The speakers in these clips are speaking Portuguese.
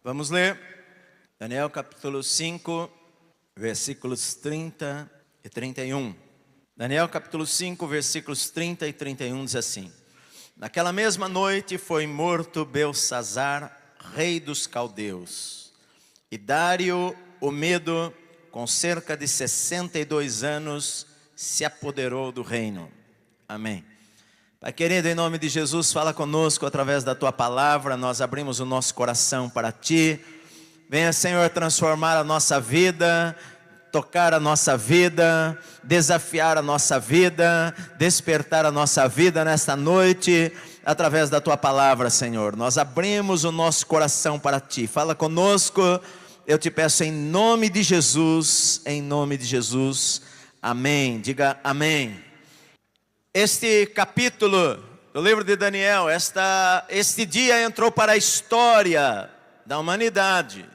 Vamos ler Daniel capítulo 5, versículos 30 e 31. Daniel capítulo 5, versículos 30 e 31 diz assim: Naquela mesma noite foi morto Beltsazar, rei dos caldeus, e Dário o Medo, com cerca de 62 anos, se apoderou do reino. Amém. Pai querido, em nome de Jesus, fala conosco através da Tua palavra. Nós abrimos o nosso coração para Ti. Venha, Senhor, transformar a nossa vida, tocar a nossa vida, desafiar a nossa vida, despertar a nossa vida nesta noite, através da Tua palavra, Senhor. Nós abrimos o nosso coração para Ti. Fala conosco, eu te peço em nome de Jesus, amém. Diga amém. Este capítulo do livro de Daniel, este dia entrou para a história da humanidade.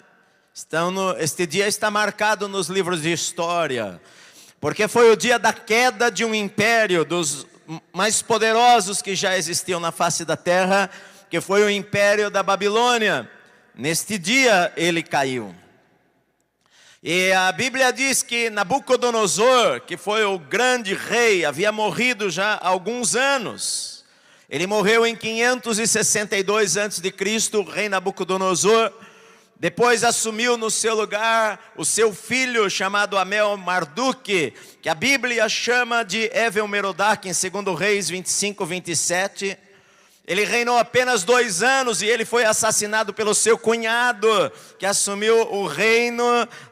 Este dia está marcado nos livros de história, porque foi o dia da queda de um império dos mais poderosos que já existiam na face da terra, que foi o império da Babilônia. Neste dia ele caiu. E a Bíblia diz que Nabucodonosor, que foi o grande rei, havia morrido já há alguns anos. Ele morreu em 562 a.C., o rei Nabucodonosor. Depois assumiu no seu lugar o seu filho chamado Amel-Marduk, que a Bíblia chama de Evel-Merodach, em 2 Reis 25, 27. Ele reinou apenas 2 anos e ele foi assassinado pelo seu cunhado, que assumiu o reino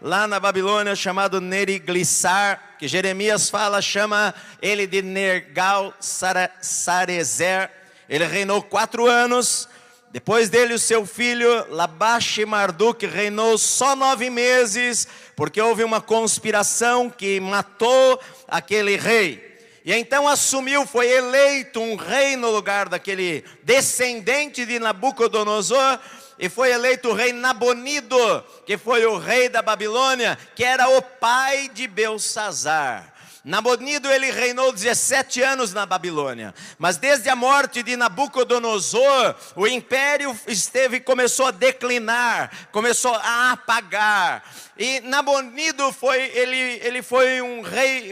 lá na Babilônia, chamado Neriglissar, que Jeremias chama ele de Nergal-Sarezer. Ele reinou 4 anos. Depois dele, o seu filho Labash-Marduk reinou só 9 meses, porque houve uma conspiração que matou aquele rei. E então foi eleito um rei no lugar daquele descendente de Nabucodonosor, e foi eleito o rei Nabonido, que foi o rei da Babilônia, que era o pai de Beltsazar. Nabonido, ele reinou 17 anos na Babilônia, mas desde a morte de Nabucodonosor, o império começou a declinar, começou a apagar. E Nabonido foi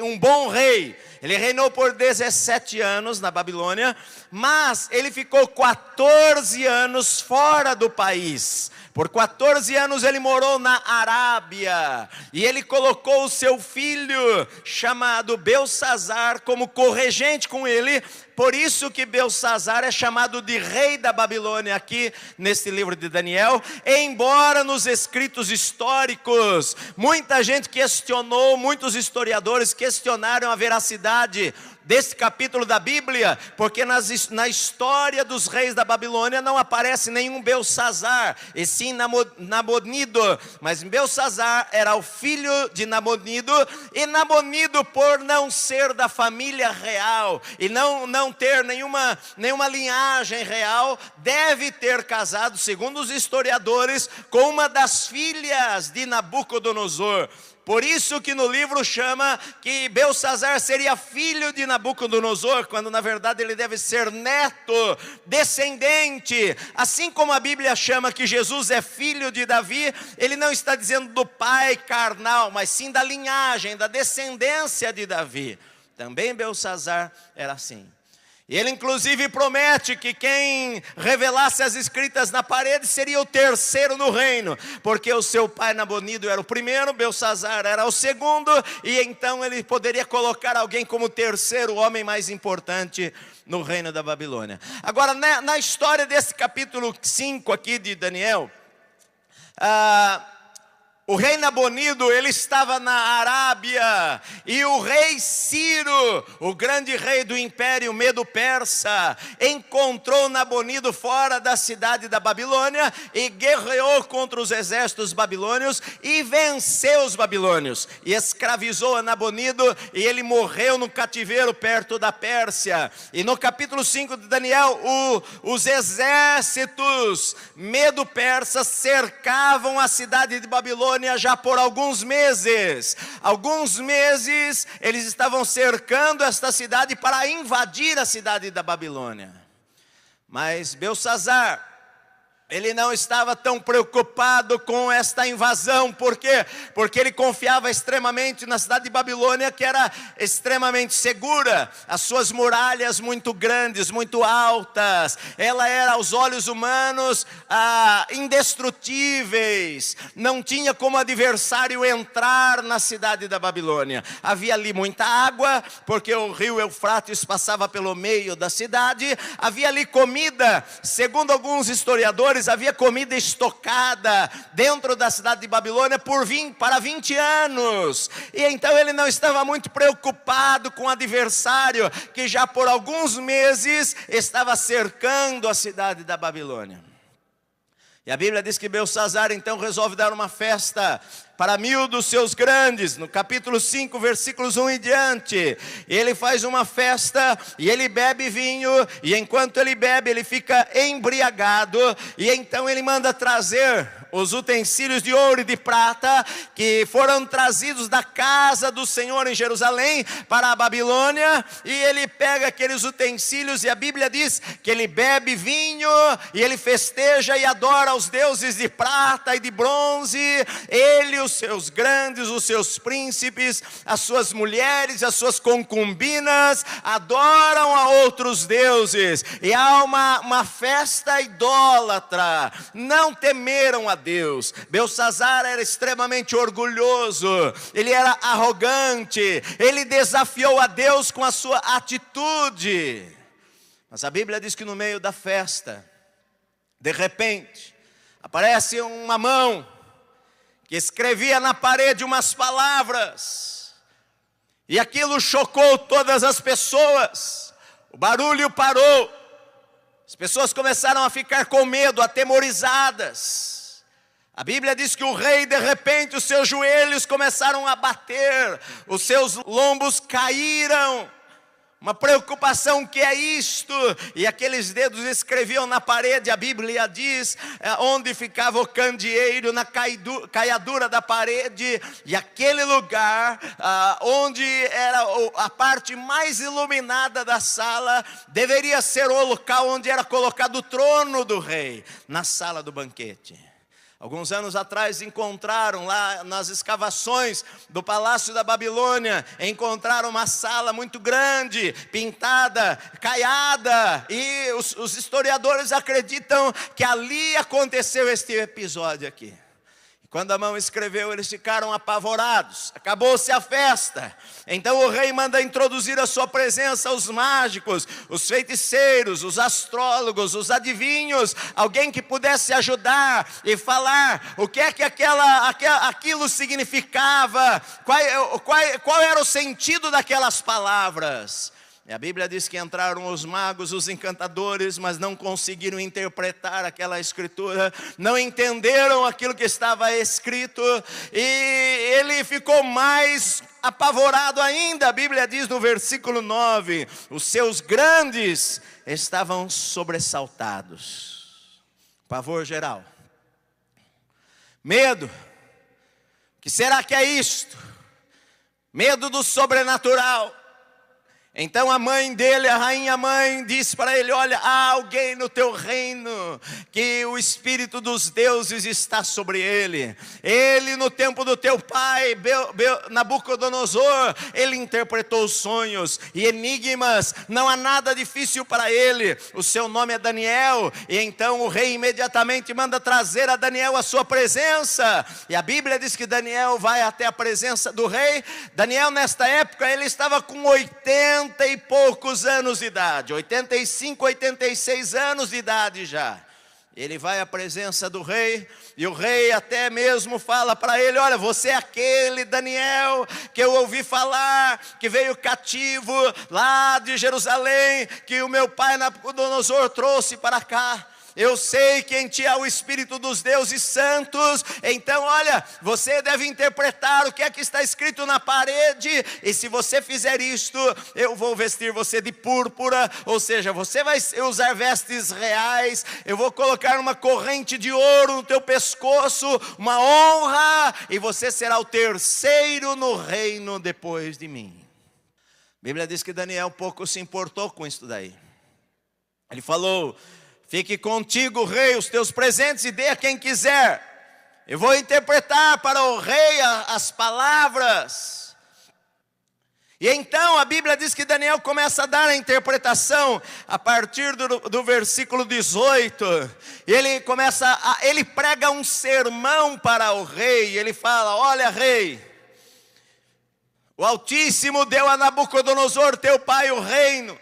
um bom rei. Ele reinou por 17 anos na Babilônia, mas ele ficou 14 anos fora do país. Por 14 anos ele morou na Arábia, e ele colocou o seu filho, chamado Beltsazar, como corregente com ele. Por isso que Beltsazar é chamado de rei da Babilônia aqui neste livro de Daniel. Embora nos escritos históricos, muita gente questionou, muitos historiadores questionaram a veracidade desse capítulo da Bíblia, porque na história dos reis da Babilônia não aparece nenhum Beltsazar, e sim Nabonido. Mas Beltsazar era o filho de Nabonido, e Nabonido, por não ser da família real e não ter nenhuma linhagem real, deve ter casado, segundo os historiadores, com uma das filhas de Nabucodonosor. Por isso que no livro chama que Beltsazar seria filho de Nabucodonosor, quando na verdade ele deve ser neto, descendente. Assim como a Bíblia chama que Jesus é filho de Davi, ele não está dizendo do pai carnal, mas sim da linhagem, da descendência de Davi. Também Beltsazar era assim. E ele inclusive promete que quem revelasse as escritas na parede seria o terceiro no reino, porque o seu pai Nabonido era o primeiro, Beltsazar era o segundo, e então ele poderia colocar alguém como terceiro homem mais importante no reino da Babilônia. Agora, na história desse capítulo 5 aqui de Daniel, o rei Nabonido, ele estava na Arábia, e o rei Ciro, o grande rei do império Medo-Persa, encontrou Nabonido fora da cidade da Babilônia e guerreou contra os exércitos babilônios e venceu os babilônios e escravizou a Nabonido, e ele morreu no cativeiro perto da Pérsia. E no capítulo 5 de Daniel, os exércitos Medo-Persas cercavam a cidade de Babilônia já por alguns meses. Alguns meses eles estavam cercando esta cidade para invadir a cidade da Babilônia. Mas Beltsazar ele não estava tão preocupado com esta invasão. Por quê? Porque ele confiava extremamente na cidade de Babilônia, que era extremamente segura. As suas muralhas muito grandes, muito altas. Ela era aos olhos humanos indestrutíveis. Não tinha como adversário entrar na cidade da Babilônia. Havia ali muita água, porque o rio Eufrates passava pelo meio da cidade. Havia ali comida. Segundo alguns historiadores, havia comida estocada dentro da cidade de Babilônia para 20 anos. E então ele não estava muito preocupado com o adversário, que já por alguns meses estava cercando a cidade da Babilônia. E a Bíblia diz que Belsazzar então resolve dar uma festa para 1000 dos seus grandes, no capítulo 5, versículos 1 em diante. Ele faz uma festa e ele bebe vinho, e enquanto ele bebe, ele fica embriagado, e então ele manda trazer os utensílios de ouro e de prata, que foram trazidos da casa do Senhor em Jerusalém para a Babilônia, e ele pega aqueles utensílios, e a Bíblia diz que ele bebe vinho, e ele festeja e adora os deuses de prata e de bronze, ele, os seus grandes, os seus príncipes, as suas mulheres, as suas concubinas, adoram a outros deuses, e há uma festa idólatra. Não temeram a Deus. Belsazzar era extremamente orgulhoso, ele era arrogante, ele desafiou a Deus com a sua atitude. Mas a Bíblia diz que no meio da festa, de repente, aparece uma mão que escrevia na parede umas palavras, e aquilo chocou todas as pessoas. O barulho parou, as pessoas começaram a ficar com medo, atemorizadas. A Bíblia diz que o rei, de repente, os seus joelhos começaram a bater, os seus lombos caíram. Uma preocupação, que é isto? E aqueles dedos escreviam na parede. A Bíblia diz onde ficava o candeeiro, na caiadura da parede. E aquele lugar onde era a parte mais iluminada da sala, deveria ser o local onde era colocado o trono do rei, na sala do banquete. Alguns anos atrás encontraram lá nas escavações do Palácio da Babilônia, encontraram uma sala muito grande, pintada, caiada, e os historiadores acreditam que ali aconteceu este episódio aqui. Quando a mão escreveu, eles ficaram apavorados. Acabou-se a festa. Então o rei manda introduzir a sua presença os mágicos, os feiticeiros, os astrólogos, os adivinhos, alguém que pudesse ajudar e falar o que é que aquilo significava, qual era o sentido daquelas palavras. E a Bíblia diz que entraram os magos, os encantadores, mas não conseguiram interpretar aquela escritura, não entenderam aquilo que estava escrito, e ele ficou mais apavorado ainda. A Bíblia diz no versículo 9, os seus grandes estavam sobressaltados. Pavor geral, medo. O que será que é isto? Medo do sobrenatural. Então a mãe dele, a rainha mãe, disse para ele: olha, há alguém no teu reino que o Espírito dos deuses está sobre ele. Ele, no tempo do teu pai Nabucodonosor, ele interpretou sonhos e enigmas, não há nada difícil para ele. O seu nome é Daniel. E então o rei imediatamente manda trazer a Daniel à sua presença, e a Bíblia diz que Daniel vai até a presença do rei. Daniel, nesta época, ele estava com 80 e poucos anos de idade, 85, 86 anos de idade já. Ele vai à presença do rei, e o rei até mesmo fala para ele: olha, você é aquele Daniel que eu ouvi falar, que veio cativo lá de Jerusalém, que o meu pai Nabucodonosor trouxe para cá. Eu sei que em ti há o Espírito dos deuses santos. Então olha, você deve interpretar o que é que está escrito na parede, e se você fizer isto, eu vou vestir você de púrpura, ou seja, você vai usar vestes reais, eu vou colocar uma corrente de ouro no teu pescoço, uma honra, e você será o terceiro no reino depois de mim. A Bíblia diz que Daniel pouco se importou com isso daí. Ele falou: Fique contigo, rei, os teus presentes e dê a quem quiser. Eu vou interpretar para o rei as palavras. E então a Bíblia diz que Daniel começa a dar a interpretação a partir do versículo 18. Ele prega um sermão para o rei. Ele fala: olha, rei, o Altíssimo deu a Nabucodonosor, teu pai, o reino.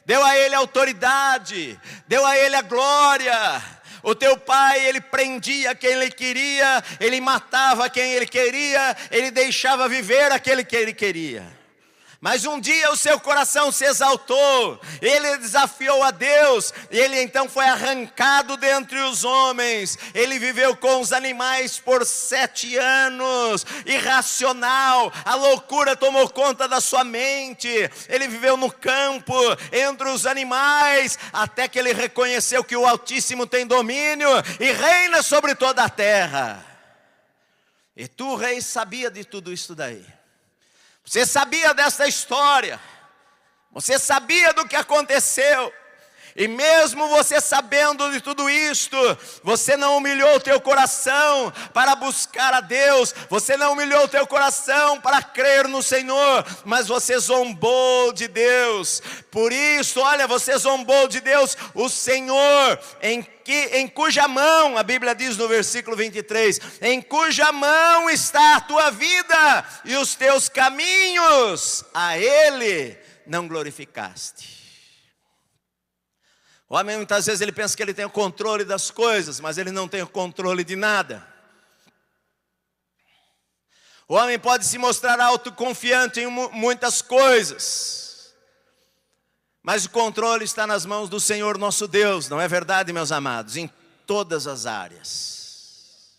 Deu a ele autoridade, deu a ele a glória. O teu pai, ele prendia quem ele queria, ele matava quem ele queria, ele deixava viver aquele que ele queria. Mas um dia o seu coração se exaltou, ele desafiou a Deus, e ele então foi arrancado dentre os homens. Ele viveu com os animais por 7 anos, irracional, a loucura tomou conta da sua mente. Ele viveu no campo, entre os animais, até que ele reconheceu que o Altíssimo tem domínio e reina sobre toda a terra. E tu, rei, sabia de tudo isso daí. Você sabia dessa história, você sabia do que aconteceu, e mesmo você sabendo de tudo isto, você não humilhou o teu coração para buscar a Deus, você não humilhou o teu coração para crer no Senhor, mas você zombou de Deus. Por isso, olha, você zombou de Deus, o Senhor, em cuja mão, a Bíblia diz no versículo 23, em cuja mão está a tua vida e os teus caminhos, a Ele não glorificaste. O homem muitas vezes ele pensa que ele tem o controle das coisas, mas ele não tem o controle de nada. O homem pode se mostrar autoconfiante em muitas coisas, mas o controle está nas mãos do Senhor nosso Deus, não é verdade, meus amados? Em todas as áreas.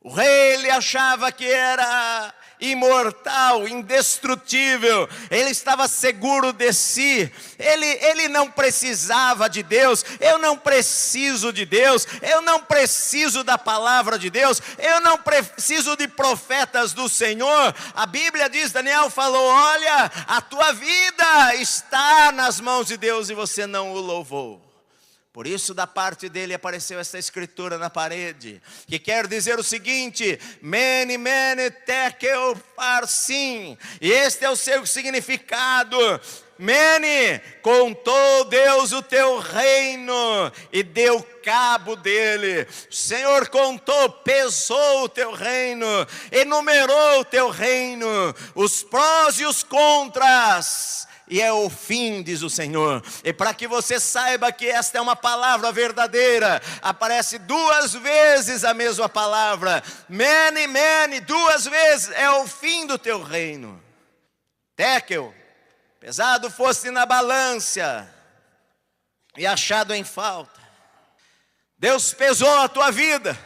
O rei, ele achava que era imortal, indestrutível, ele estava seguro de si, ele não precisava de Deus. Eu não preciso de Deus, eu não preciso da palavra de Deus, eu não preciso de profetas do Senhor. A Bíblia diz, Daniel falou: olha, a tua vida está nas mãos de Deus e você não o louvou. Por isso, da parte dele apareceu essa escritura na parede, que quer dizer o seguinte: Mene, mene, tekel, parsim. E este é o seu significado. Mene, contou Deus o teu reino e deu cabo dele. O Senhor contou, pesou o teu reino, enumerou o teu reino, os prós e os contras. E é o fim, diz o Senhor. E para que você saiba que esta é uma palavra verdadeira, aparece 2 vezes a mesma palavra. Mene, mene, 2 vezes, é o fim do teu reino. Tekel, pesado foste na balança e achado em falta. Deus pesou a tua vida.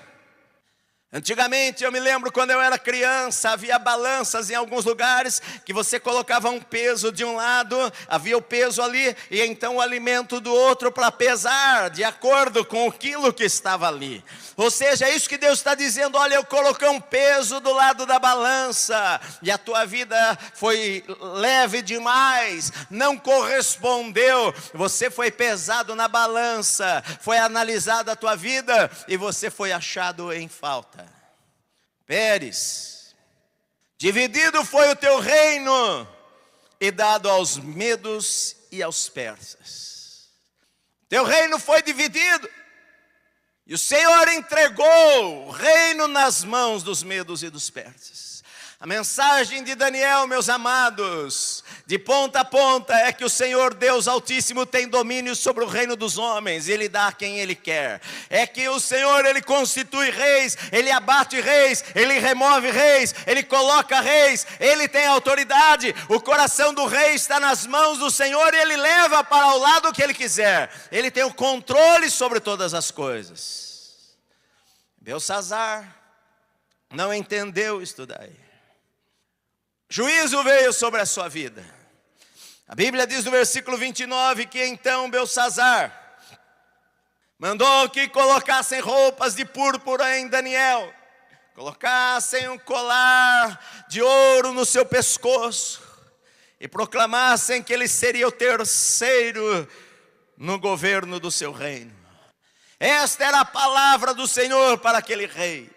Antigamente, eu me lembro quando eu era criança, havia balanças em alguns lugares que você colocava um peso de um lado, havia o peso ali, e então o alimento do outro para pesar, de acordo com o quilo que estava ali. Ou seja, é isso que Deus está dizendo: olha, eu coloquei um peso do lado da balança, e a tua vida foi leve demais, não correspondeu, você foi pesado na balança, foi analisada a tua vida, e você foi achado em falta. Pérez, dividido foi o teu reino e dado aos medos e aos persas. Teu reino foi dividido e o Senhor entregou o reino nas mãos dos medos e dos persas. A mensagem de Daniel, meus amados, de ponta a ponta, é que o Senhor Deus Altíssimo tem domínio sobre o reino dos homens, Ele dá a quem Ele quer. É que o Senhor, Ele constitui reis, Ele abate reis, Ele remove reis, Ele coloca reis, Ele tem autoridade. O coração do rei está nas mãos do Senhor e Ele leva para o lado que Ele quiser. Ele tem o controle sobre todas as coisas. Belsazar não entendeu isso daí. Juízo veio sobre a sua vida. A Bíblia diz no versículo 29 que então Belsazar mandou que colocassem roupas de púrpura em Daniel, colocassem um colar de ouro no seu pescoço e proclamassem que ele seria o terceiro no governo do seu reino. Esta era a palavra do Senhor para aquele rei.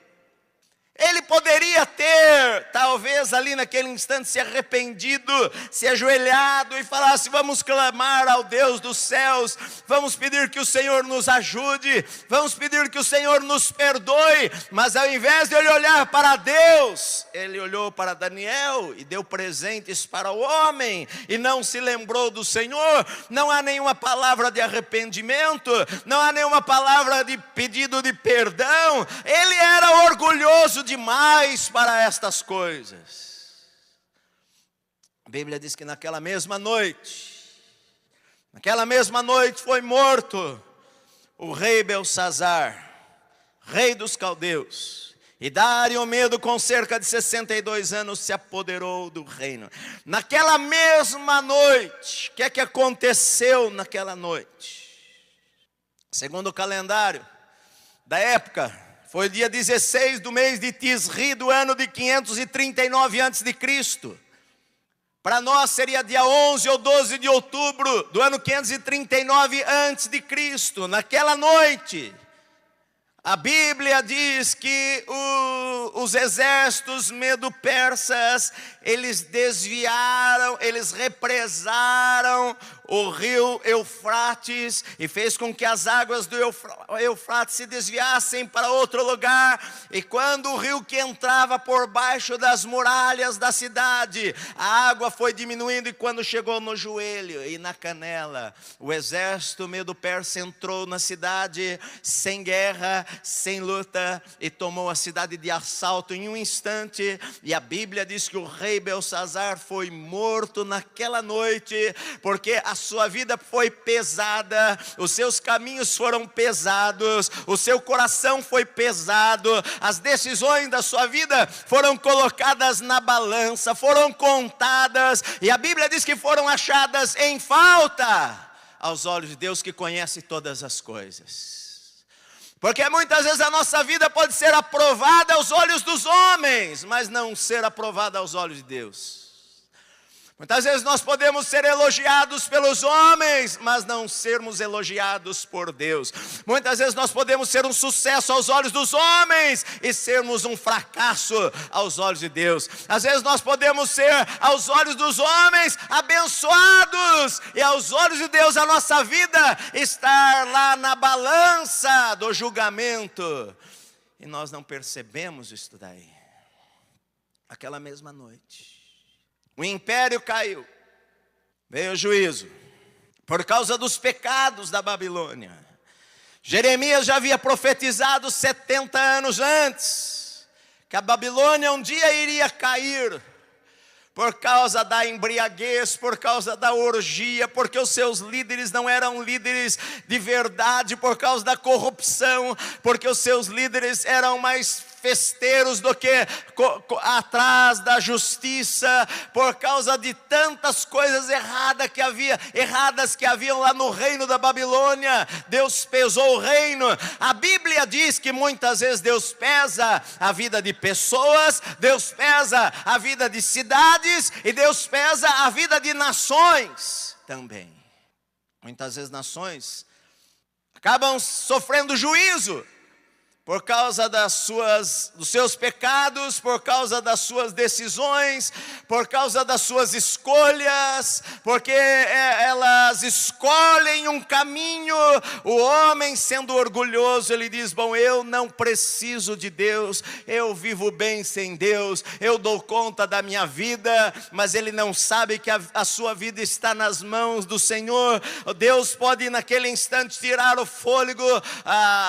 Ele poderia ter, talvez ali naquele instante, se arrependido, se ajoelhado e falasse: vamos clamar ao Deus dos céus, vamos pedir que o Senhor nos ajude, vamos pedir que o Senhor nos perdoe. Mas ao invés de ele olhar para Deus, ele olhou para Daniel e deu presentes para o homem, e não se lembrou do Senhor. Não há nenhuma palavra de arrependimento, não há nenhuma palavra de pedido de perdão. Ele era orgulhoso demais para estas coisas. A Bíblia diz que naquela mesma noite foi morto o rei Belsazar, rei dos caldeus. E Dário Medo, com cerca de 62 anos, se apoderou do reino. Naquela mesma noite, o que é que aconteceu naquela noite? Segundo o calendário da época, foi dia 16 do mês de Tisri, do ano de 539 a.C. Para nós seria dia 11 ou 12 de outubro do ano 539 a.C. Naquela noite, a Bíblia diz que os exércitos medo-persas, eles desviaram, eles represaram o rio Eufrates e fez com que as águas do Eufrates se desviassem para outro lugar. E quando o rio que entrava por baixo das muralhas da cidade, a água foi diminuindo, e quando chegou no joelho e na canela, o exército medo-persa entrou na cidade sem guerra, sem luta, e tomou a cidade de assalto em um instante. E a Bíblia diz que o rei Belsazar foi morto naquela noite, porque a sua vida foi pesada, os seus caminhos foram pesados, o seu coração foi pesado, as decisões da sua vida foram colocadas na balança, foram contadas, e a Bíblia diz que foram achadas em falta aos olhos de Deus, que conhece todas as coisas. Porque muitas vezes a nossa vida pode ser aprovada aos olhos dos homens, mas não ser aprovada aos olhos de Deus. Muitas vezes nós podemos ser elogiados pelos homens, mas não sermos elogiados por Deus. Muitas vezes nós podemos ser um sucesso aos olhos dos homens e sermos um fracasso aos olhos de Deus. Às vezes nós podemos ser, aos olhos dos homens, abençoados, e aos olhos de Deus a nossa vida estar lá na balança do julgamento. E nós não percebemos isso daí. Aquela mesma noite, o império caiu, veio o juízo, por causa dos pecados da Babilônia. Jeremias já havia profetizado 70 anos antes, que a Babilônia um dia iria cair, por causa da embriaguez, por causa da orgia, porque os seus líderes não eram líderes de verdade, por causa da corrupção, porque os seus líderes eram mais festeiros do que atrás da justiça, por causa de tantas coisas erradas que haviam lá no reino da Babilônia. Deus pesou o reino. A Bíblia diz que muitas vezes Deus pesa a vida de pessoas, Deus pesa a vida de cidades, e Deus pesa a vida de nações também. Muitas vezes nações acabam sofrendo juízo por causa dos seus pecados, por causa das suas decisões, por causa das suas escolhas, porque elas escolhem um caminho. O homem, sendo orgulhoso, ele diz: bom, eu não preciso de Deus, eu vivo bem sem Deus, eu dou conta da minha vida. Mas ele não sabe que a sua vida está nas mãos do Senhor. Deus pode naquele instante tirar o fôlego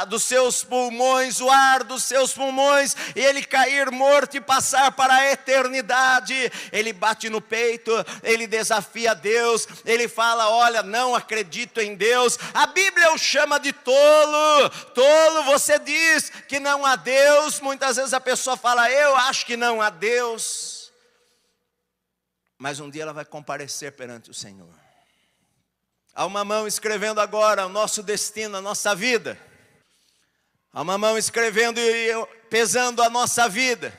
dos seus pulmões, o ar dos seus pulmões, e ele cair morto e passar para a eternidade. Ele bate no peito, ele desafia Deus, ele fala: olha, não acredito em Deus. A Bíblia o chama de tolo. Tolo, você diz que não há Deus. Muitas vezes a pessoa fala: eu acho que não há Deus, mas um dia ela vai comparecer perante o Senhor. Há uma mão escrevendo agora o nosso destino, a nossa vida. Há uma mão escrevendo e pesando a nossa vida.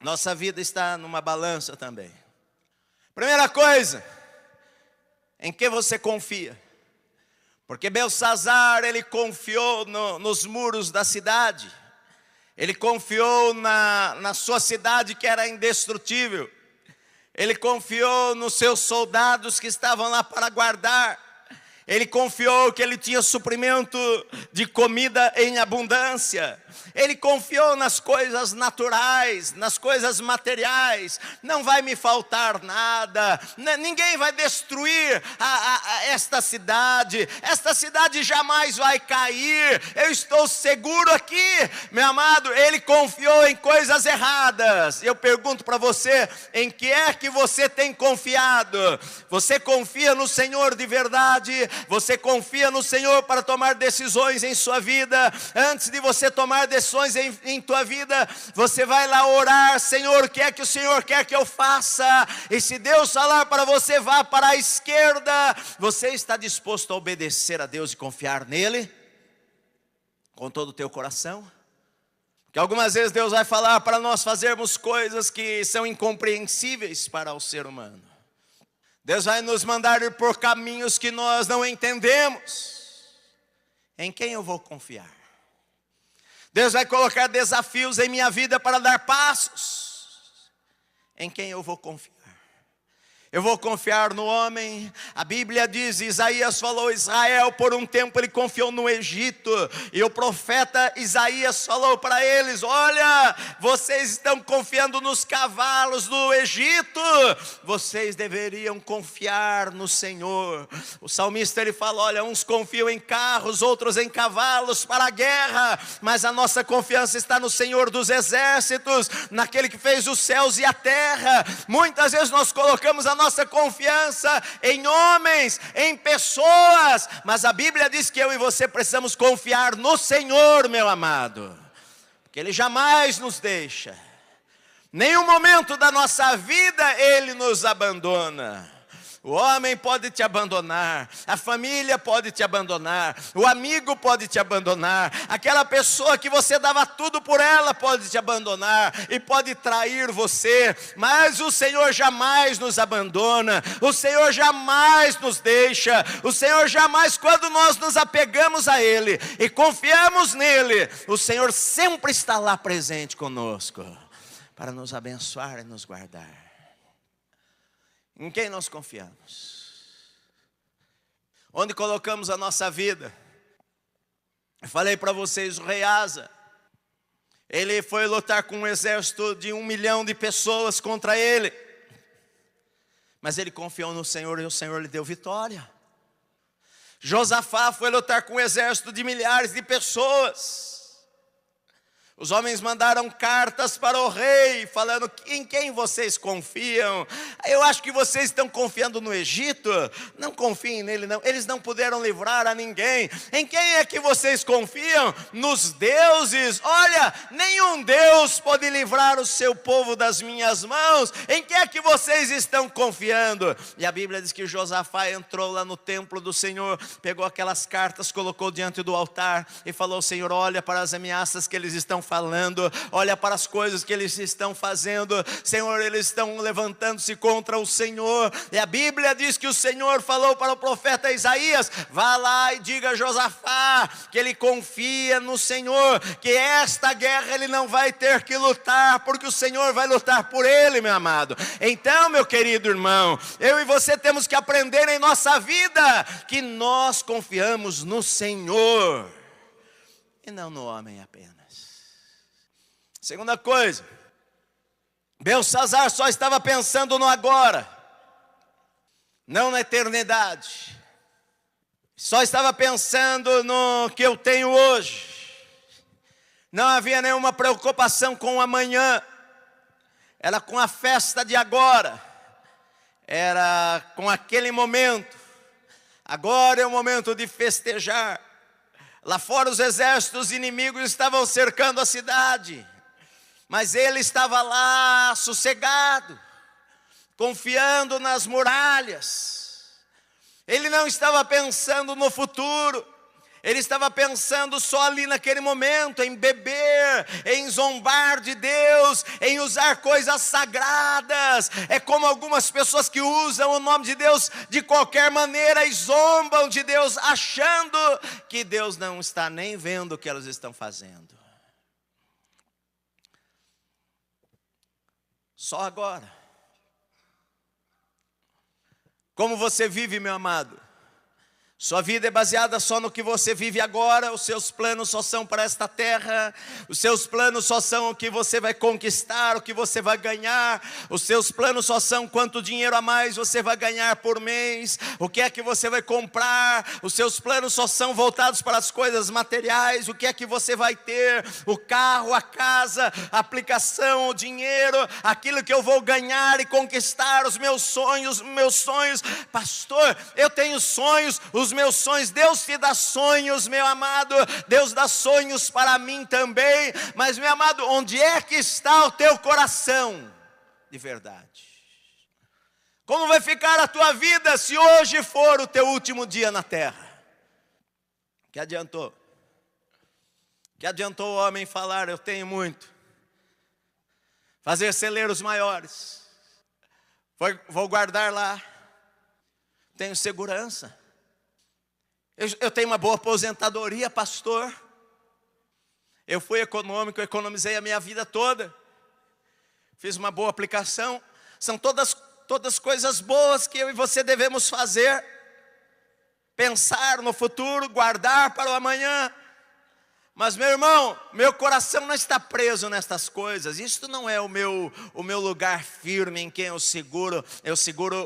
Nossa vida está numa balança também. Primeira coisa, em que você confia? Porque Beltsazar, ele confiou nos muros da cidade. Ele confiou na sua cidade que era indestrutível. Ele confiou nos seus soldados que estavam lá para guardar. Ele confiou que ele tinha suprimento de comida em abundância. Ele confiou nas coisas naturais, nas coisas materiais. Não vai me faltar nada. Ninguém vai destruir esta cidade. Esta cidade jamais vai cair. Eu estou seguro aqui. Meu amado, ele confiou em coisas erradas. Eu pergunto para você, em que é que você tem confiado? Você confia no Senhor de verdade? Você confia no Senhor para tomar decisões em sua vida? Antes de você tomar decisões em tua vida, você vai lá orar: Senhor, o que é que o Senhor quer que eu faça? E se Deus falar para você, vá para a esquerda, você está disposto a obedecer a Deus e confiar nele? Com todo o teu coração? Porque algumas vezes Deus vai falar para nós fazermos coisas que são incompreensíveis para o ser humano. Deus vai nos mandar ir por caminhos que nós não entendemos. Em quem eu vou confiar? Deus vai colocar desafios em minha vida para dar passos. Em quem eu vou confiar? Eu vou confiar no homem? A Bíblia diz, Isaías falou: Israel por um tempo ele confiou no Egito. E o profeta Isaías falou para eles: olha, vocês estão confiando nos cavalos do Egito. Vocês deveriam confiar no Senhor. O salmista ele fala: olha, uns confiam em carros, outros em cavalos para a guerra. Mas a nossa confiança está no Senhor dos exércitos, naquele que fez os céus e a terra. Muitas vezes nós colocamos a nossa confiança em homens, em pessoas, mas a Bíblia diz que eu e você precisamos confiar no Senhor, meu amado, porque Ele jamais nos deixa. Nenhum momento da nossa vida Ele nos abandona. O homem pode te abandonar, a família pode te abandonar, o amigo pode te abandonar, aquela pessoa que você dava tudo por ela pode te abandonar e pode trair você, mas o Senhor jamais nos abandona, o Senhor jamais nos deixa, o Senhor jamais, quando nós nos apegamos a Ele e confiamos nele, o Senhor sempre está lá presente conosco para nos abençoar e nos guardar. Em quem nós confiamos? Onde colocamos a nossa vida? Eu falei para vocês, o rei Asa, ele foi lutar com um exército de 1 milhão de pessoas contra ele. Mas ele confiou no Senhor e o Senhor lhe deu vitória. Josafá foi lutar com um exército de milhares de pessoas. Os homens mandaram cartas para o rei, falando: em quem vocês confiam? Eu acho que vocês estão confiando no Egito. Não confiem nele não, eles não puderam livrar a ninguém. Em quem é que vocês confiam? Nos deuses. Olha, nenhum Deus pode livrar o seu povo das minhas mãos. Em quem é que vocês estão confiando? E a Bíblia diz que Josafá entrou lá no templo do Senhor, pegou aquelas cartas, colocou diante do altar e falou: Senhor, olha para as ameaças que eles estão falando, olha para as coisas que eles estão fazendo, Senhor, eles estão levantando-se contra o Senhor. E a Bíblia diz que o Senhor falou para o profeta Isaías: vá lá e diga a Josafá que ele confia no Senhor, que esta guerra ele não vai ter que lutar, porque o Senhor vai lutar por ele, meu amado. Então, meu querido irmão, eu e você temos que aprender em nossa vida que nós confiamos no Senhor e não no homem apenas. Segunda coisa, Beltsazar só estava pensando no agora, não na eternidade. Só estava pensando no que eu tenho hoje. Não havia nenhuma preocupação com o amanhã. Era com a festa de agora. Era com aquele momento. Agora é o momento de festejar. Lá fora os exércitos inimigos estavam cercando a cidade. Mas ele estava lá sossegado, confiando nas muralhas. Ele não estava pensando no futuro. Ele estava pensando só ali naquele momento em beber, em zombar de Deus, em usar coisas sagradas. É como algumas pessoas que usam o nome de Deus de qualquer maneira e zombam de Deus, achando que Deus não está nem vendo o que elas estão fazendo. Só agora. Como você vive, meu amado? Sua vida é baseada só no que você vive agora, os seus planos só são para esta terra, os seus planos só são o que você vai conquistar, o que você vai ganhar, os seus planos só são quanto dinheiro a mais você vai ganhar por mês, o que é que você vai comprar, os seus planos só são voltados para as coisas materiais, o que é que você vai ter, o carro, a casa, a aplicação, o dinheiro, aquilo que eu vou ganhar e conquistar, os meus sonhos, pastor, eu tenho sonhos, os meus sonhos, Deus te dá sonhos, meu amado, Deus dá sonhos para mim também, mas meu amado, onde é que está o teu coração de verdade? Como vai ficar a tua vida se hoje for o teu último dia na terra? Que adiantou? Que adiantou o homem falar, eu tenho muito, fazer celeiros maiores, vou guardar lá, tenho segurança. Eu tenho uma boa aposentadoria, pastor. Eu fui econômico, economizei a minha vida toda. Fiz uma boa aplicação. São todas coisas boas que eu e você devemos fazer. Pensar no futuro, guardar para o amanhã. Mas meu irmão, meu coração não está preso nestas coisas. Isto não é o meu lugar firme em quem eu seguro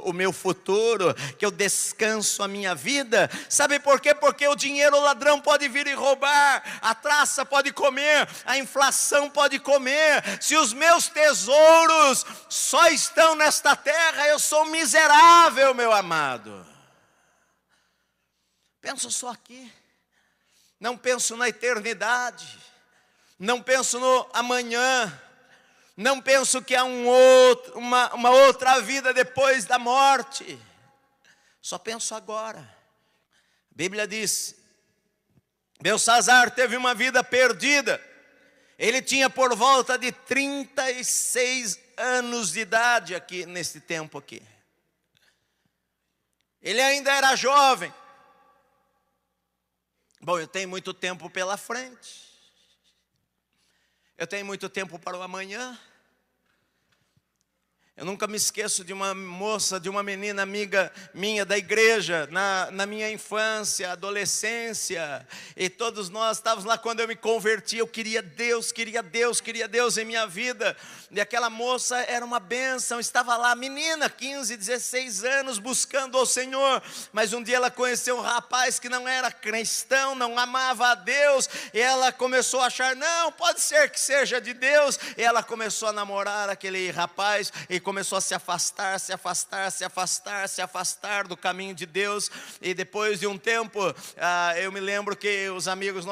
o meu futuro, que eu descanso a minha vida. Sabe por quê? Porque o dinheiro, o ladrão pode vir e roubar, a traça pode comer, a inflação pode comer. Se os meus tesouros só estão nesta terra, eu sou miserável, meu amado. Penso só aqui. Não penso na eternidade, não penso no amanhã, não penso que há uma outra vida depois da morte, só penso agora. A Bíblia diz, Belsazar teve uma vida perdida, ele tinha por volta de 36 anos de idade aqui, nesse tempo aqui. Ele ainda era jovem. Bom, eu tenho muito tempo pela frente. Eu tenho muito tempo para o amanhã. Eu nunca me esqueço de uma moça, de uma menina amiga minha da igreja, na minha infância, adolescência, e todos nós estávamos lá quando eu me converti. Eu queria Deus em minha vida, e aquela moça era uma bênção, estava lá, menina, 15, 16 anos, buscando ao Senhor, mas um dia ela conheceu um rapaz que não era cristão, não amava a Deus, e ela começou a achar, não, pode ser que seja de Deus, e ela começou a namorar aquele rapaz, e começou a se afastar do caminho de Deus. E depois de um tempo, eu me lembro que os amigos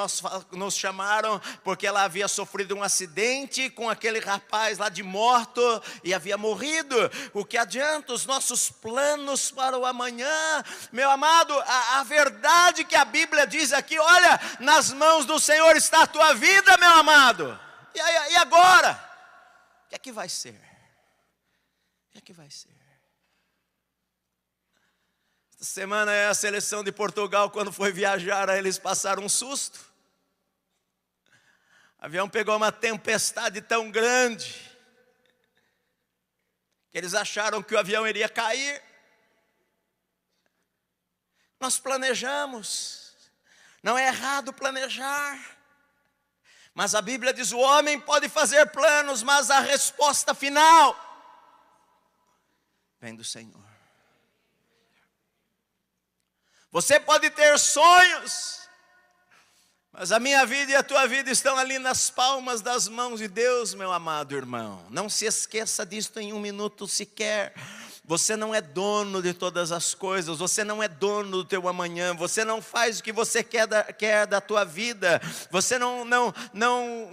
nos chamaram, porque ela havia sofrido um acidente com aquele rapaz lá de moto, e havia morrido. O que adianta os nossos planos para o amanhã? Meu amado, a verdade que a Bíblia diz aqui, olha, nas mãos do Senhor está a tua vida, meu amado. E agora? O que é que vai ser? O que é que vai ser? Esta semana a seleção de Portugal, quando foi viajar, eles passaram um susto. O avião pegou uma tempestade tão grande que eles acharam que o avião iria cair. Nós planejamos, não é errado planejar, mas a Bíblia diz, o homem pode fazer planos, mas a resposta final vem do Senhor. Você pode ter sonhos, mas a minha vida e a tua vida estão ali nas palmas das mãos de Deus, meu amado irmão. Não se esqueça disto em um minuto sequer. você não é dono de todas as coisas, você não é dono do teu amanhã, você não faz o que você quer da tua vida, você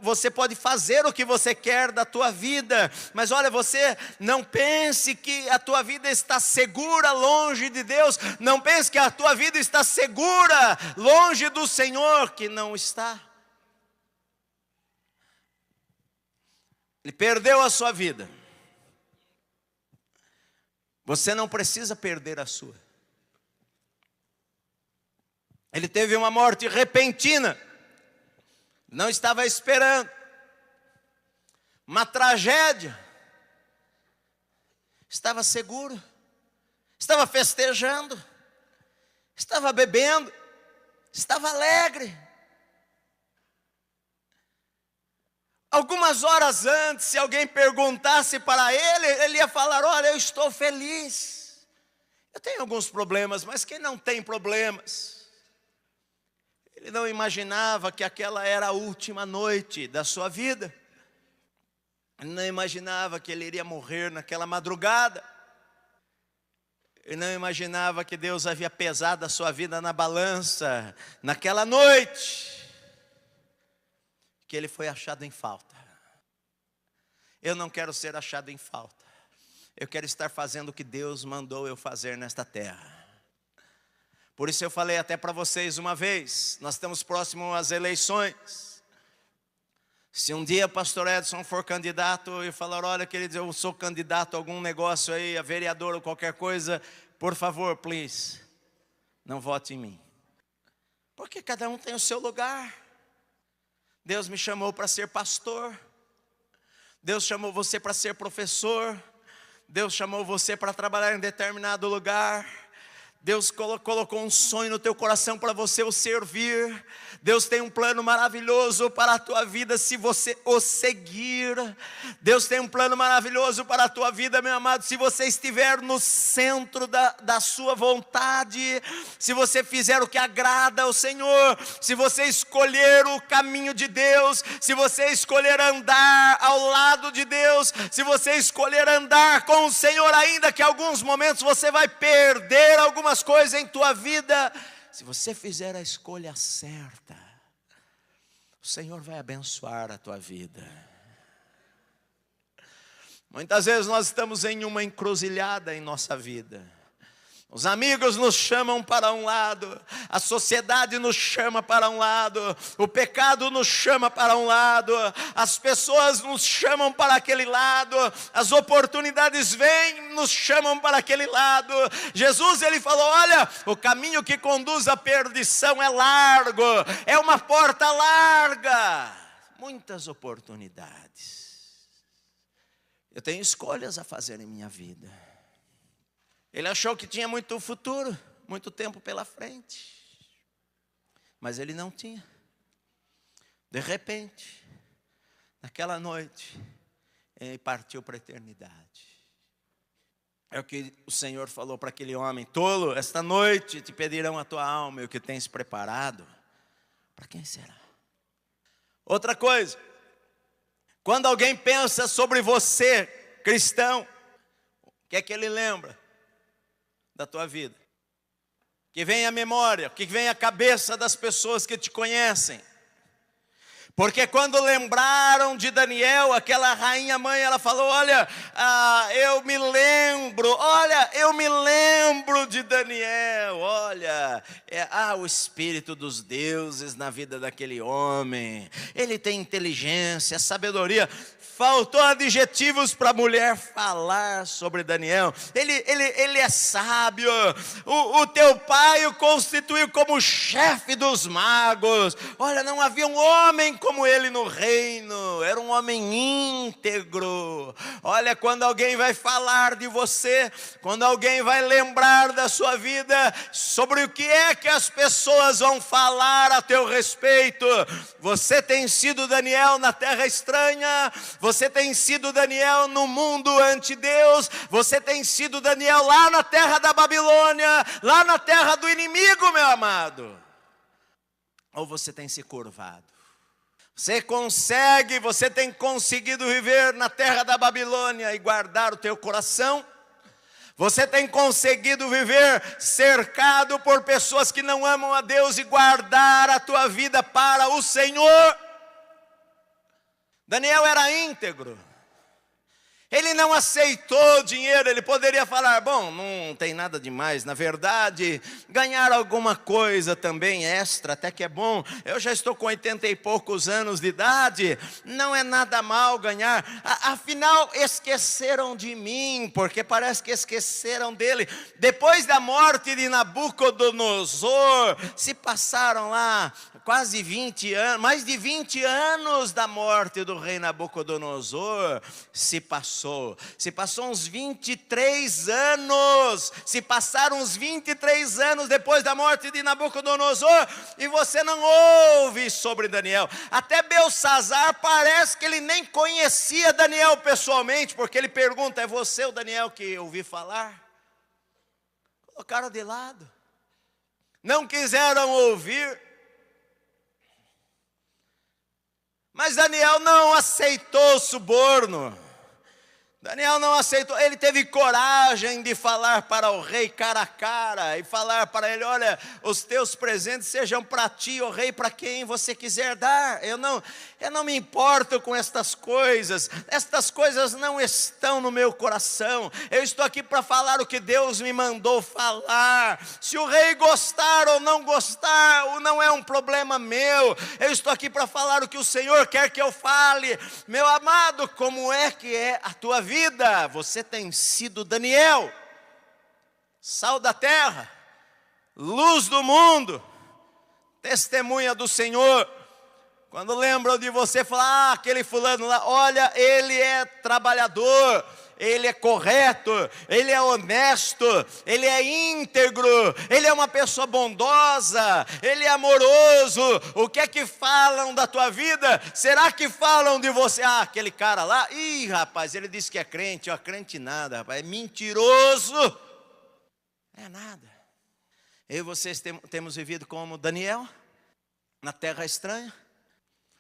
você pode fazer o que você quer da tua vida, mas olha, você não pense que a tua vida está segura longe de Deus, não pense que a tua vida está segura longe do Senhor, que não está. Ele perdeu a sua vida. Você não precisa perder a sua. Ele teve uma morte repentina. Não estava esperando. Uma tragédia. Estava seguro. Estava festejando. Estava bebendo. Estava alegre. Algumas horas antes, se alguém perguntasse para ele, ele ia falar: olha, eu estou feliz. Eu tenho alguns problemas, mas quem não tem problemas? Ele não imaginava que aquela era a última noite da sua vida. Ele não imaginava que ele iria morrer naquela madrugada. Ele não imaginava que Deus havia pesado a sua vida na balança naquela noite, que ele foi achado em falta. Eu não quero ser achado em falta. Eu quero estar fazendo o que Deus mandou eu fazer nesta terra. Por isso eu falei até para vocês uma vez, nós estamos próximos às eleições. Se um dia pastor Edson for candidato e falar: olha, queridos, eu sou candidato a algum negócio aí, a vereador ou qualquer coisa, por favor, please, não vote em mim. Porque cada um tem o seu lugar. Deus me chamou para ser pastor. Deus chamou você para ser professor. Deus chamou você para trabalhar em determinado lugar. Deus colocou um sonho no teu coração para você o servir. Deus tem um plano maravilhoso para a tua vida se você o seguir. Deus tem um plano maravilhoso para a tua vida, meu amado, se você estiver no centro da sua vontade, se você fizer o que agrada ao Senhor, se você escolher o caminho de Deus, se você escolher andar ao lado de Deus, se você escolher andar com o Senhor, ainda que em alguns momentos você vai perder algumas coisas em tua vida, se você fizer a escolha certa, o Senhor vai abençoar a tua vida. Muitas vezes nós estamos em uma encruzilhada em nossa vida. Os amigos nos chamam para um lado, a sociedade nos chama para um lado, o pecado nos chama para um lado, as pessoas nos chamam para aquele lado, as oportunidades vêm, nos chamam para aquele lado. Jesus, ele falou: olha, o caminho que conduz à perdição é largo, é uma porta larga, muitas oportunidades. Eu tenho escolhas a fazer em minha vida. Ele achou que tinha muito futuro, muito tempo pela frente, mas ele não tinha. De repente, naquela noite, ele partiu para a eternidade. É o que o Senhor falou para aquele homem: tolo, esta noite te pedirão a tua alma, e o que tens preparado, para quem será? Outra coisa, quando alguém pensa sobre você, cristão, o que é que ele lembra da tua vida? Que vem à memória, que vem à cabeça das pessoas que te conhecem. Porque quando lembraram de Daniel, aquela rainha mãe, ela falou: olha, eu me lembro de Daniel, olha, o espírito dos deuses na vida daquele homem, ele tem inteligência, sabedoria. Faltou adjetivos para a mulher falar sobre Daniel. Ele é sábio. O teu pai o constituiu como chefe dos magos. Olha, não havia um homem como ele no reino. Era um homem íntegro. Olha, quando alguém vai falar de você, quando alguém vai lembrar da sua vida, sobre o que é que as pessoas vão falar a teu respeito. Você tem sido Daniel na terra estranha. Você tem sido Daniel no mundo ante Deus. Você tem sido Daniel lá na terra da Babilônia, lá na terra do inimigo, meu amado. Ou você tem se curvado? Você tem conseguido viver na terra da Babilônia e guardar o teu coração? Você tem conseguido viver cercado por pessoas que não amam a Deus e guardar a tua vida para o Senhor? Daniel era íntegro. Ele não aceitou dinheiro. Ele poderia falar, bom, não tem nada demais. Na verdade, ganhar alguma coisa também extra, até que é bom. Eu já estou com 80 e poucos anos de idade, não é nada mal ganhar. Afinal, esqueceram de mim, porque parece que esqueceram dele. Depois da morte de Nabucodonosor, se passaram lá quase 20 anos, mais de 20 anos da morte do rei Nabucodonosor, se passou uns 23 anos, se passaram uns 23 anos depois da morte de Nabucodonosor, e você não ouve sobre Daniel. Até Belsazar parece que ele nem conhecia Daniel pessoalmente, porque ele pergunta, é você o Daniel que eu ouvi falar? Colocaram de lado, não quiseram ouvir. Mas Daniel não aceitou suborno. Daniel não aceitou, ele teve coragem de falar para o rei cara a cara, e falar para ele, olha, os teus presentes sejam para ti, ó rei, para quem você quiser dar. Eu não me importo com estas coisas não estão no meu coração. Eu estou aqui para falar o que Deus me mandou falar. Se o rei gostar ou não gostar, não é um problema meu. Eu estou aqui para falar o que o Senhor quer que eu fale. Meu amado, como é que é a tua vida? Você tem sido Daniel, sal da terra, luz do mundo, testemunha do Senhor. Quando lembram de você, falam, aquele fulano lá, olha, ele é trabalhador, ele é correto, ele é honesto, ele é íntegro, ele é uma pessoa bondosa, ele é amoroso. O que é que falam da tua vida? Será que falam de você? Aquele cara lá, rapaz, ele disse que é crente, crente nada, rapaz, é mentiroso. É nada. Eu e vocês temos vivido como Daniel, na terra estranha.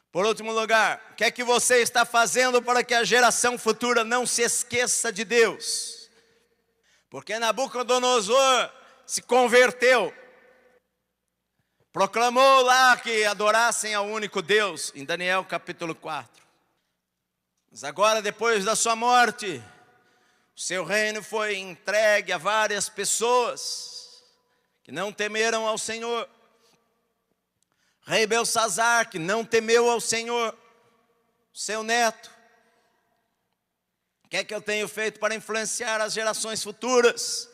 Por último lugar, o que é que você está fazendo para que a geração futura não se esqueça de Deus? Porque Nabucodonosor se converteu, proclamou lá que adorassem ao único Deus, em Daniel capítulo 4. Mas agora, depois da sua morte, o seu reino foi entregue a várias pessoas que não temeram ao Senhor. Rei Belsazar, que não temeu ao Senhor, seu neto. O que é que eu tenho feito para influenciar as gerações futuras?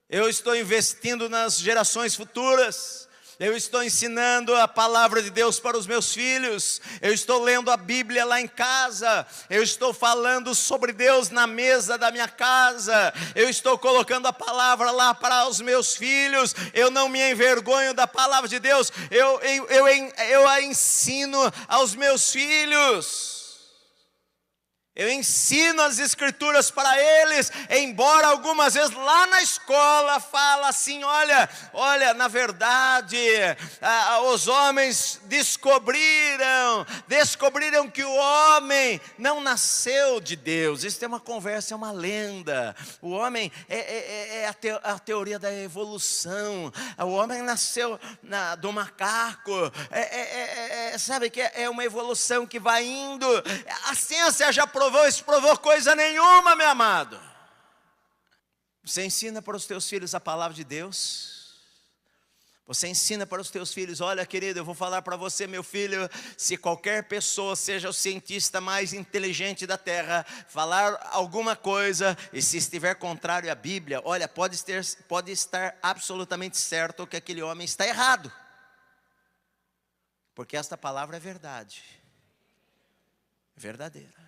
Eu estou investindo nas gerações futuras. Eu estou ensinando a palavra de Deus para os meus filhos. Eu estou lendo a Bíblia lá em casa. Eu estou falando sobre Deus na mesa da minha casa. Eu estou colocando a palavra lá para os meus filhos. Eu não me envergonho da palavra de Deus. Eu a ensino aos meus filhos. Eu ensino as escrituras para eles, embora algumas vezes lá na escola fala assim, olha, na verdade, os homens descobriram que o homem não nasceu de Deus. Isso é uma conversa, é uma lenda. O homem é a teoria da evolução. O homem nasceu do macaco. Sabe que é uma evolução que vai indo. A ciência já provou coisa nenhuma, meu amado. Você ensina para os teus filhos a palavra de Deus. Você ensina para os teus filhos, olha querido, eu vou falar para você, meu filho, se qualquer pessoa, seja o cientista mais inteligente da terra, falar alguma coisa, e se estiver contrário à Bíblia, olha, pode estar absolutamente certo que aquele homem está errado. Porque esta palavra é verdade. Verdadeira.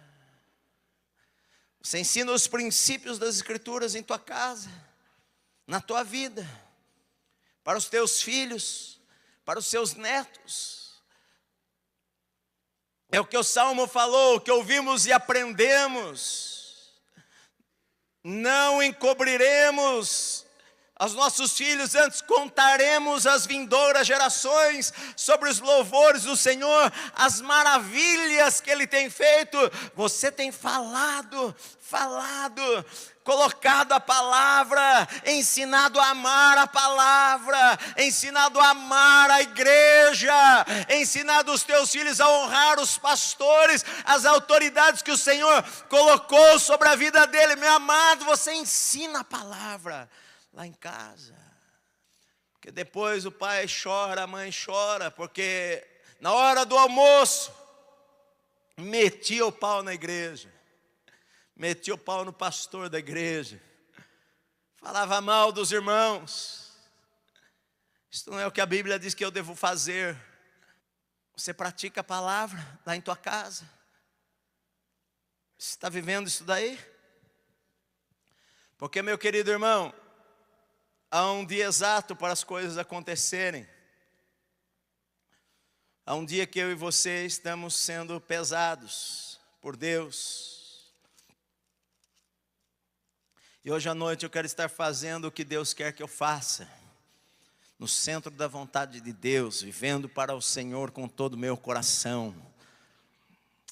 Você ensina os princípios das Escrituras em tua casa, na tua vida, para os teus filhos, para os seus netos. É o que o Salmo falou, o que ouvimos e aprendemos. Não encobriremos Aos nossos filhos antes contaremos às vindouras gerações sobre os louvores do Senhor, as maravilhas que Ele tem feito. Você tem falado, colocado a palavra, ensinado a amar a palavra, ensinado a amar a igreja, ensinado os teus filhos a honrar os pastores, as autoridades que o Senhor colocou sobre a vida dele. Meu amado, você ensina a palavra lá em casa, porque depois o pai chora, a mãe chora, porque na hora do almoço metia o pau na igreja, metia o pau no pastor da igreja, falava mal dos irmãos. Isso não é o que a Bíblia diz que eu devo fazer. Você pratica a palavra lá em tua casa? Você está vivendo isso daí? Porque, meu querido irmão, há um dia exato para as coisas acontecerem. Há um dia que eu e você estamos sendo pesados por Deus. E hoje à noite eu quero estar fazendo o que Deus quer que eu faça. No centro da vontade de Deus, vivendo para o Senhor com todo o meu coração.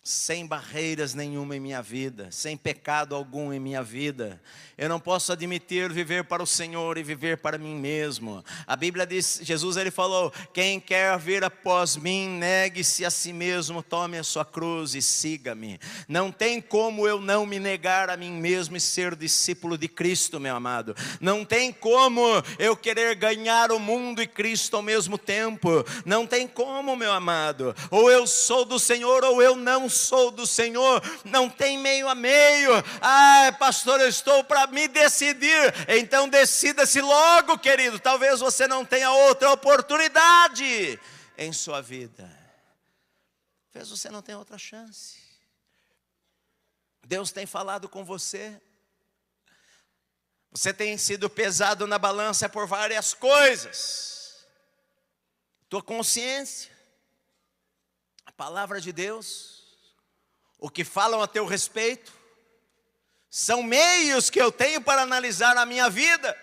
Sem barreiras nenhuma em minha vida, sem pecado algum em minha vida. Eu não posso admitir viver para o Senhor e viver para mim mesmo. A Bíblia diz, Jesus ele falou: quem quer vir após mim, negue-se a si mesmo, tome a sua cruz e siga-me. Não tem como eu não me negar a mim mesmo e ser discípulo de Cristo, meu amado. Não tem como eu querer ganhar o mundo e Cristo ao mesmo tempo. Não tem como, meu amado. Ou eu sou do Senhor ou eu não sou do Senhor. Não tem meio a meio. Pastor, eu estou para me decidir. Então decida-se logo, querido. Talvez você não tenha outra oportunidade em sua vida. Talvez você não tenha outra chance. Deus tem falado com você. Você tem sido pesado na balança por várias coisas. Tua consciência, a palavra de Deus, o que falam a teu respeito, são meios que eu tenho para analisar a minha vida.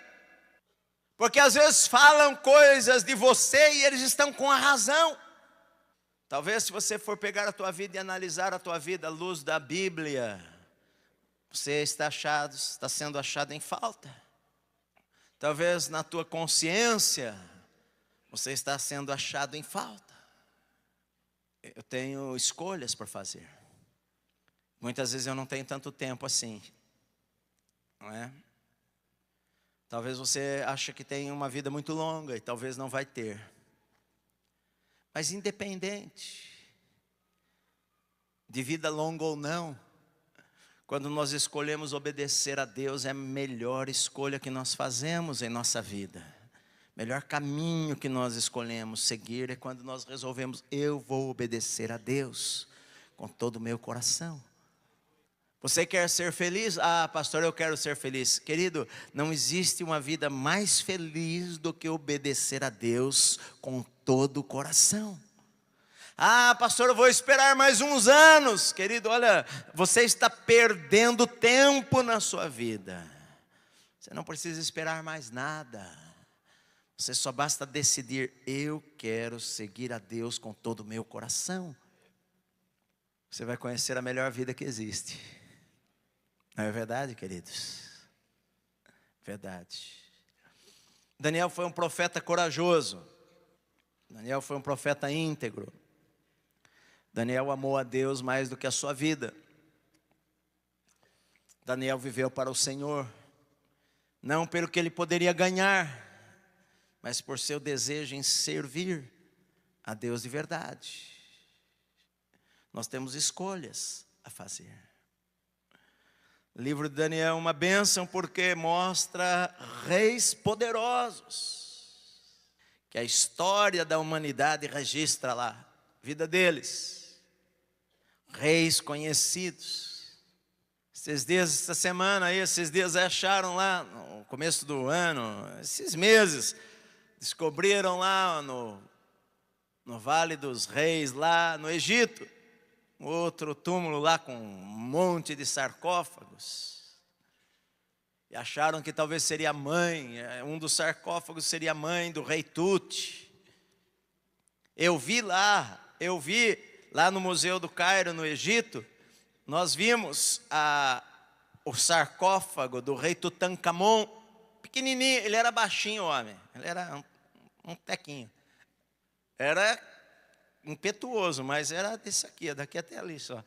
Porque às vezes falam coisas de você e eles estão com a razão. Talvez se você for pegar a tua vida e analisar a tua vida à luz da Bíblia, você está sendo achado em falta. Talvez na tua consciência, você está sendo achado em falta. Eu tenho escolhas para fazer. Muitas vezes eu não tenho tanto tempo assim, não é? Talvez você ache que tem uma vida muito longa e talvez não vai ter. Mas independente de vida longa ou não, quando nós escolhemos obedecer a Deus, é a melhor escolha que nós fazemos em nossa vida. Melhor caminho que nós escolhemos seguir é quando nós resolvemos: eu vou obedecer a Deus com todo o meu coração. Você quer ser feliz? Pastor, eu quero ser feliz. Querido, não existe uma vida mais feliz do que obedecer a Deus com todo o coração. Pastor, eu vou esperar mais uns anos. Querido, olha, você está perdendo tempo na sua vida. Você não precisa esperar mais nada. Você só basta decidir: eu quero seguir a Deus com todo o meu coração. Você vai conhecer a melhor vida que existe. Não é verdade, queridos? Verdade. Daniel foi um profeta corajoso. Daniel foi um profeta íntegro. Daniel amou a Deus mais do que a sua vida. Daniel viveu para o Senhor, não pelo que ele poderia ganhar, mas por seu desejo em servir a Deus de verdade. Nós temos escolhas a fazer. O livro de Daniel é uma bênção porque mostra reis poderosos, que a história da humanidade registra lá, a vida deles. Reis conhecidos. Essa semana, esses dias acharam lá, no começo do ano, esses meses, descobriram lá no Vale dos Reis, lá no Egito, outro túmulo lá com um monte de sarcófagos. E acharam que talvez seria a mãe, um dos sarcófagos seria a mãe do rei Tut. Eu vi lá no Museu do Cairo, no Egito, nós vimos o sarcófago do rei Tutankhamon, pequenininho, ele era baixinho, homem, ele era um tequinho. Era impetuoso, mas era desse aqui, daqui até ali só.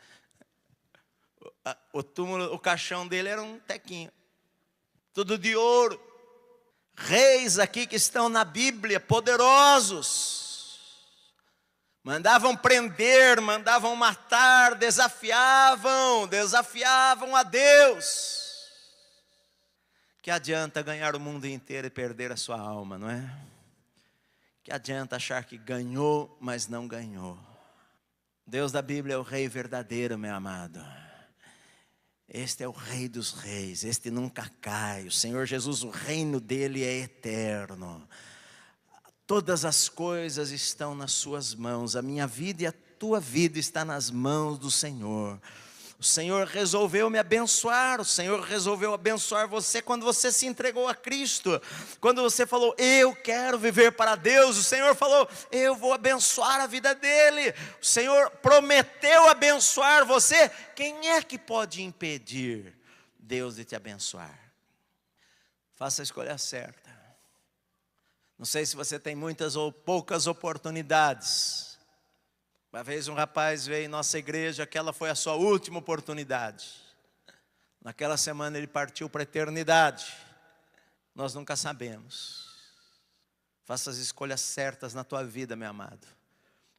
O túmulo, o caixão dele era um tequinho. Tudo de ouro. Reis aqui que estão na Bíblia, poderosos. Mandavam prender, mandavam matar, desafiavam a Deus. Que adianta ganhar o mundo inteiro e perder a sua alma, não é? Que adianta achar que ganhou, mas não ganhou. Deus da Bíblia é o Rei verdadeiro, meu amado. Este é o Rei dos reis, este nunca cai. O Senhor Jesus, o reino dele é eterno. Todas as coisas estão nas suas mãos. A minha vida e a tua vida está nas mãos do Senhor. O Senhor resolveu me abençoar. O Senhor resolveu abençoar você quando você se entregou a Cristo. Quando você falou, eu quero viver para Deus. O Senhor falou, eu vou abençoar a vida dele. O Senhor prometeu abençoar você. Quem é que pode impedir Deus de te abençoar? Faça a escolha certa. Não sei se você tem muitas ou poucas oportunidades. Uma vez um rapaz veio em nossa igreja, aquela foi a sua última oportunidade. Naquela semana ele partiu para a eternidade. Nós nunca sabemos. Faça as escolhas certas na tua vida, meu amado.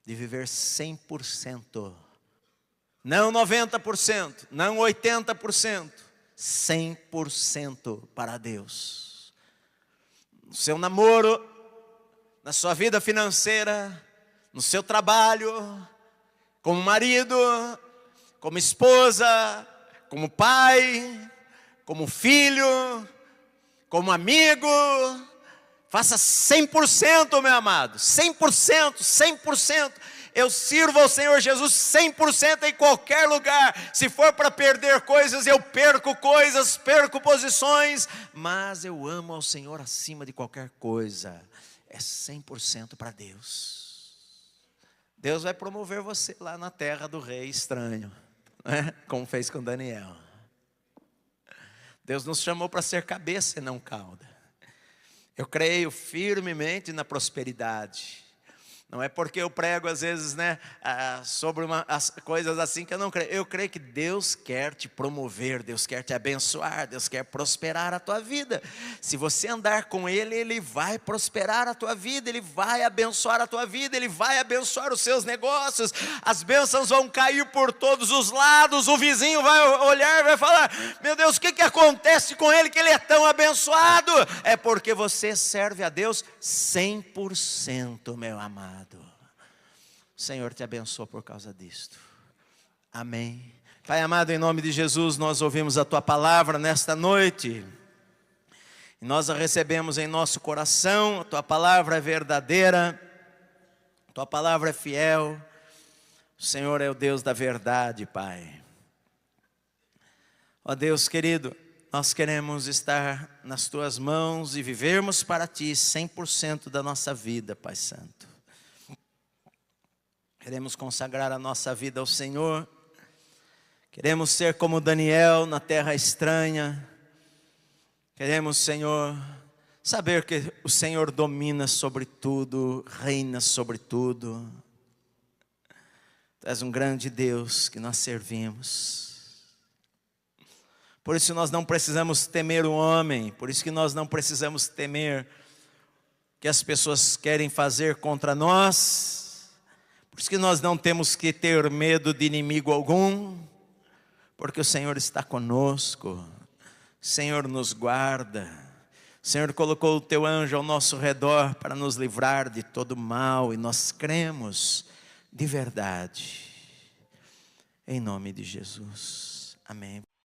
De viver 100%. Não 90%, não 80%. 100% para Deus. No seu namoro, na sua vida financeira, no seu trabalho, como marido, como esposa, como pai, como filho, como amigo. Faça 100%, meu amado, 100%, 100%. Eu sirvo ao Senhor Jesus 100% em qualquer lugar. Se for para perder coisas, eu perco coisas, perco posições. Mas eu amo ao Senhor acima de qualquer coisa. É 100% para Deus. Deus vai promover você lá na terra do rei estranho, né? Como fez com Daniel. Deus nos chamou para ser cabeça e não cauda. Eu creio firmemente na prosperidade. Não é porque eu prego às vezes, né, sobre as coisas assim que eu não creio. Eu creio que Deus quer te promover, Deus quer te abençoar, Deus quer prosperar a tua vida. Se você andar com Ele, Ele vai prosperar a tua vida, Ele vai abençoar a tua vida, Ele vai abençoar os seus negócios. As bênçãos vão cair por todos os lados. O vizinho vai olhar e vai falar, meu Deus, o que acontece com ele que ele é tão abençoado? É porque você serve a Deus 100%, meu amado. O Senhor te abençoa por causa disto. Amém. Pai amado, em nome de Jesus, nós ouvimos a Tua palavra nesta noite. E nós a recebemos em nosso coração. A Tua palavra é verdadeira. A Tua palavra é fiel. O Senhor é o Deus da verdade, Pai. Ó Deus querido, nós queremos estar nas Tuas mãos e vivermos para Ti 100% da nossa vida, Pai Santo. Queremos consagrar a nossa vida ao Senhor. Queremos ser como Daniel na terra estranha. Queremos, Senhor, saber que o Senhor domina sobre tudo, reina sobre tudo. Tu és um grande Deus que nós servimos. Por isso nós não precisamos temer o homem, por isso que nós não precisamos temer o que as pessoas querem fazer contra nós. Por isso que nós não temos que ter medo de inimigo algum, porque o Senhor está conosco, o Senhor nos guarda, o Senhor colocou o Teu anjo ao nosso redor para nos livrar de todo mal, e nós cremos de verdade, em nome de Jesus, amém.